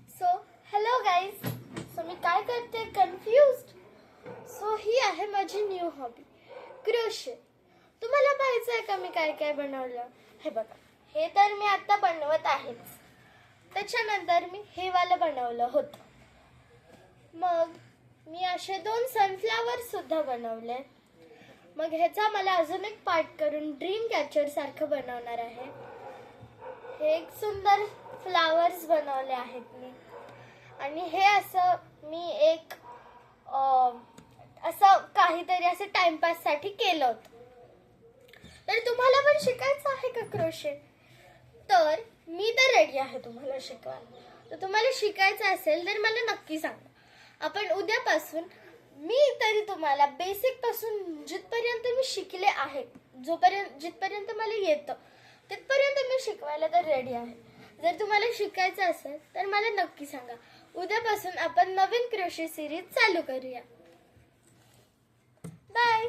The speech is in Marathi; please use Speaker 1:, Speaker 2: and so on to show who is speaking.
Speaker 1: So hello guys. सो मी काय करते कन्फ्युज्ड. सो ही आहे माझी न्यू हॉबी, क्रोशे. तुम्हाला पाहायचं आहे का मी काय काय बनवलं? हे बघा, हे तर मी आता बनवत आहेच. त्याच्यानंतर मी हे वालं बनवलं होतं. मग मी असे 2 सनफ्लावर सुद्धा बनवले. मग ह्याचा मला अजून एक पार्ट करून ड्रीम कॅचर सारखं बनवणार आहे. हे एक सुंदर फ्लावर्स बनवले आहेत मी. आणि हे असं मी एक असं काहीतरी असं टाइमपास साठी केलं होतं. तर तुम्हाला पण शिकायचं आहे का क्रोशे? तर मी तर रेडी आहे तुम्हाला शिकवायला. तर तुम्हाला शिकायचं असेल तर मला नक्की सांगा. आपण उद्यापासून मी तरी तुम्हाला बेसिक पासून जिथपर्यंत मी शिकले आहे, जिथपर्यंत मला येतं तिथपर्यंत मी शिकवायला तर रेडी आहे. जर तुम्हाला शिकायचं असेल तर मला नक्की सांगा. उद्यापासून आपण नवीन क्रोशे सिरीज चालू करूया. बाय.